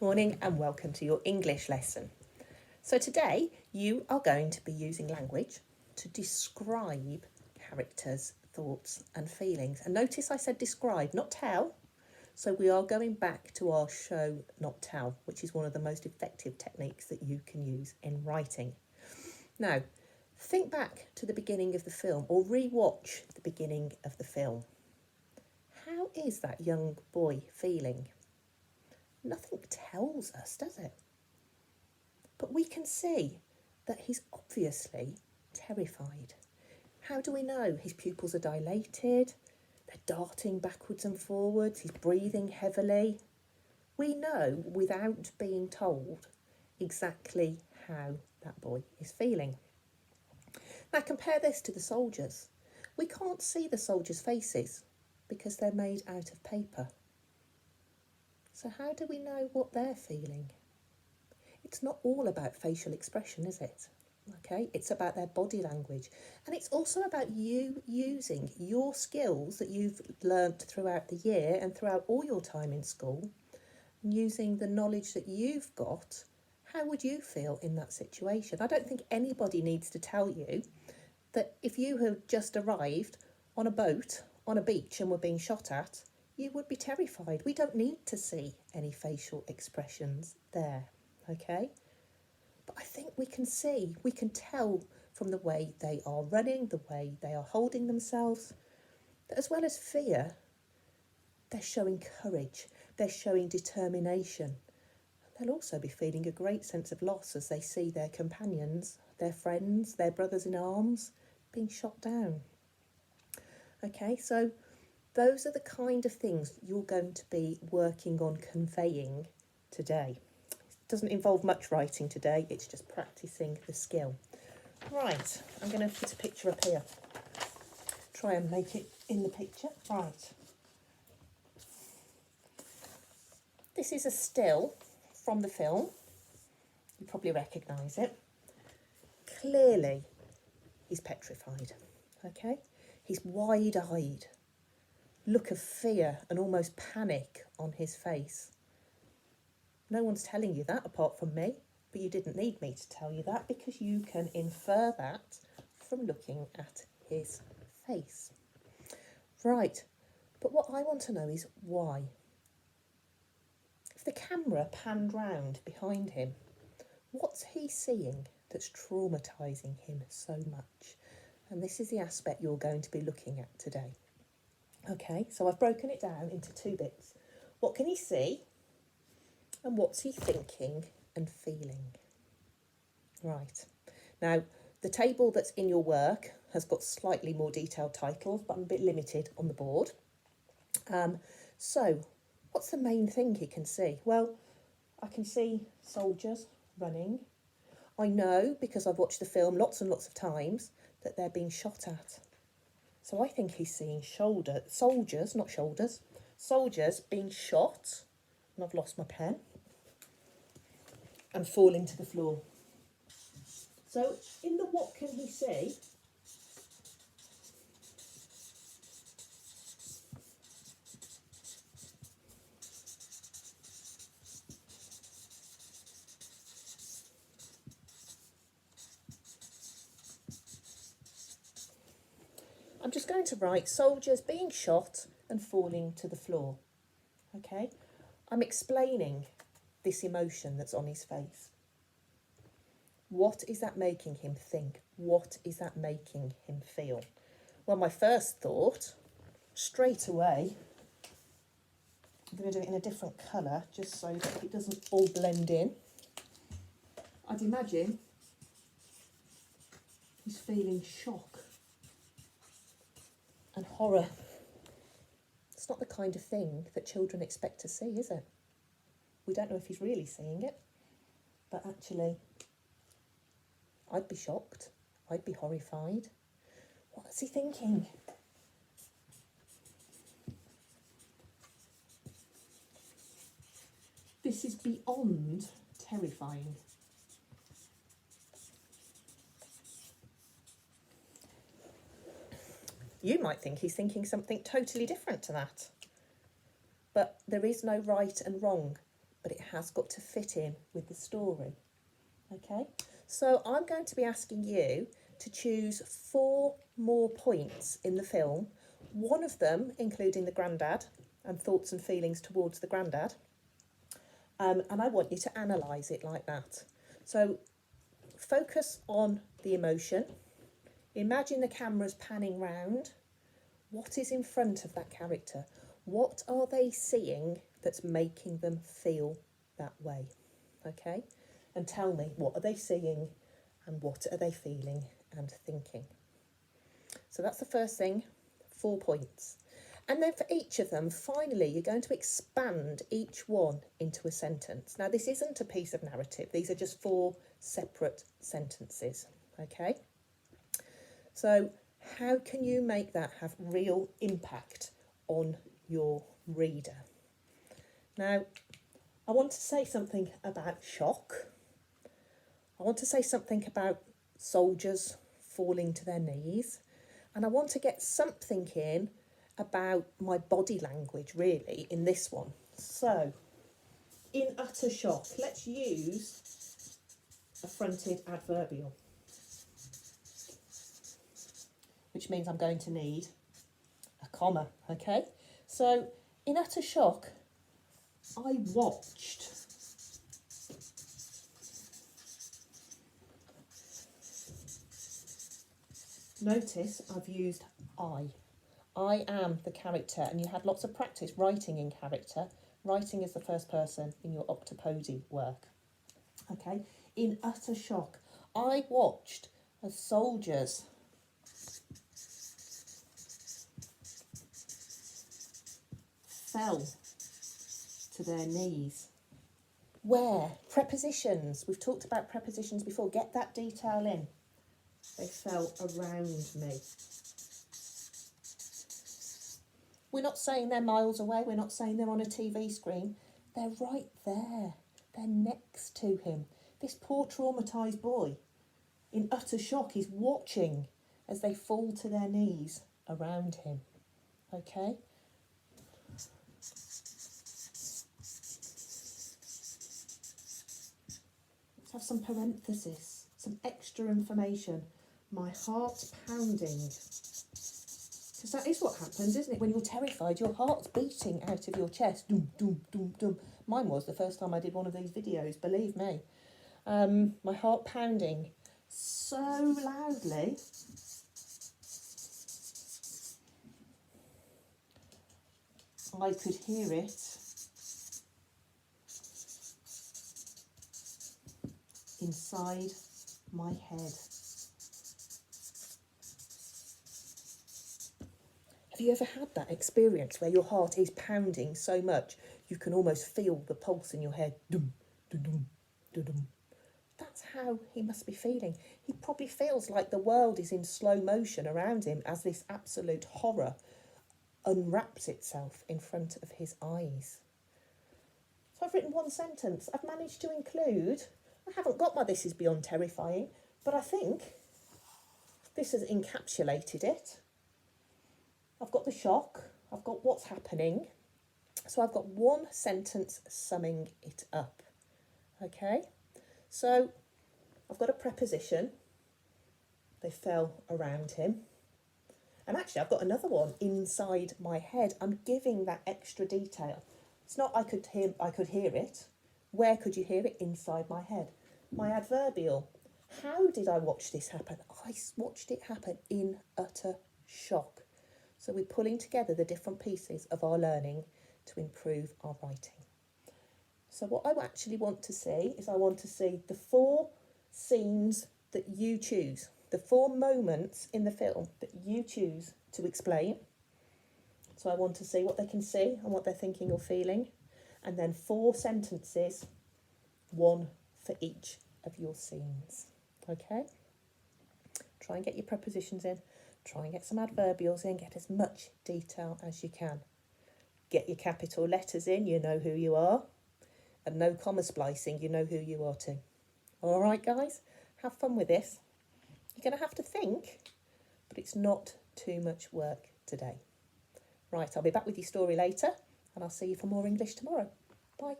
morning and welcome to your English lesson. So today you are going to be using language to describe characters, thoughts and feelings. And notice I said describe, not tell. So we are going back to our show, not tell, which is one of the most effective techniques that you can use in writing. Now, think back to the beginning of the film or re-watch the beginning of the film. How is that young boy feeling? Nothing tells us, does it? But we can see that he's obviously terrified. How do we know? His pupils are dilated, they're darting backwards and forwards, he's breathing heavily. We know without being told exactly how that boy is feeling. Now compare this to the soldiers. We can't see the soldiers' faces because they're made out of paper. So how do we know what they're feeling? It's not all about facial expression, is it? Okay, it's about their body language. And it's also about you using your skills that you've learnt throughout the year and throughout all your time in school, and using the knowledge that you've got. How would you feel in that situation? I don't think anybody needs to tell you that if you had just arrived on a boat on a beach and were being shot at, you would be terrified. We don't need to see any facial expressions there, okay? But I think we can tell from the way they are running, the way they are holding themselves, that as well as fear, they're showing courage, they're showing determination. They'll also be feeling a great sense of loss as they see their companions, their friends, their brothers in arms being shot down. Okay, so those are the kind of things you're going to be working on conveying today. It doesn't involve much writing today, it's just practicing the skill. Right, I'm going to put a picture up here. Try and make it in the picture. Right. This is a still from the film. You probably recognise it. Clearly, he's petrified, okay? He's wide-eyed. Look of fear and almost panic on his face. No one's telling you that apart from me, but you didn't need me to tell you that because you can infer that from looking at his face. Right, but what I want to know is why. If the camera panned round behind him, what's he seeing that's traumatising him so much? And this is the aspect you're going to be looking at today. Okay, so I've broken it down into two bits. What can he see? And what's he thinking and feeling? Right. Now, the table that's in your work has got slightly more detailed titles, but I'm a bit limited on the board. So, what's the main thing he can see? Well, I can see soldiers running. I know, because I've watched the film lots and lots of times, that they're being shot at. So I think he's seeing soldiers being shot, and I've lost my pen, and falling to the floor. So in the what can he see, I'm just going to write soldiers being shot and falling to the floor. Okay, I'm explaining this emotion that's on his face. What is that making him think? What is that making him feel? Well, my first thought, straight away, I'm going to do it in a different colour just so that it doesn't all blend in. I'd imagine he's feeling shock and horror. It's not the kind of thing that children expect to see, is it? We don't know if he's really seeing it, but actually, I'd be shocked. I'd be horrified. What's he thinking? This is beyond terrifying. You might think he's thinking something totally different to that. But there is no right and wrong. but it has got to fit in with the story. Okay, so I'm going to be asking you to choose 4 more points in the film, one of them including the granddad and thoughts and feelings towards the granddad, and I want you to analyse it like that. So focus on the emotion, imagine the camera's panning round. What is in front of that character? What are they seeing that's making them feel that way? Okay, and tell me, what are they seeing and what are they feeling and thinking? So that's the first thing, 4 points. And then for each of them, finally, you're going to expand each one into a sentence. Now, this isn't a piece of narrative. These are just 4 separate sentences, okay? So how can you make that have real impact on your reader? Now, I want to say something about shock. I want to say something about soldiers falling to their knees. And I want to get something in about my body language, really, in this one. So, in utter shock, let's use a fronted adverbial, which means I'm going to need a comma, okay? So, in utter shock, I watched. Notice I've used I. I am the character, and you had lots of practice writing in character. Writing is the first person in your Octopody work. Okay, in utter shock, I watched as soldiers fell to their knees. Where? Prepositions. We've talked about prepositions before. Get that detail in. They fell around me. We're not saying they're miles away. We're not saying they're on a TV screen. They're right there. They're next to him. This poor traumatised boy, in utter shock, is watching as they fall to their knees around him. Okay? Let's have some parenthesis, some extra information. My heart's pounding. Because that is what happens, isn't it? When you're terrified, your heart's beating out of your chest. Doom, doom, doom, doom. Mine was the first time I did one of these videos, believe me. My heart pounding so loudly. I could hear it inside my head. Have you ever had that experience where your heart is pounding so much you can almost feel the pulse in your head? Dum, dum, dum, dum, dum. That's how he must be feeling. He probably feels like the world is in slow motion around him as this absolute horror unwraps itself in front of his eyes. So I've written 1 sentence. I've managed to include, I haven't got my "this is beyond terrifying," but I think this has encapsulated it. I've got the shock, I've got what's happening, so I've got 1 sentence summing it up, okay? So I've got a preposition, they fell around him, and actually I've got another one, inside my head. I'm giving that extra detail. It's not I could hear it. Where could you hear it? Inside my head. My adverbial, how did I watch this happen? I watched it happen in utter shock. So we're pulling together the different pieces of our learning to improve our writing. So what I actually want to see is I want to see the 4 scenes that you choose, the 4 moments in the film that you choose to explain. So I want to see what they can see and what they're thinking or feeling. And then 4 sentences, 1 for each of your scenes. Okay? Try and get your prepositions in. Try and get some adverbials in, get as much detail as you can. Get your capital letters in, you know who you are. And no comma splicing, you know who you are too. All right, guys? Have fun with this. You're going to have to think, but it's not too much work today. Right, I'll be back with your story later, and I'll see you for more English tomorrow. Bye.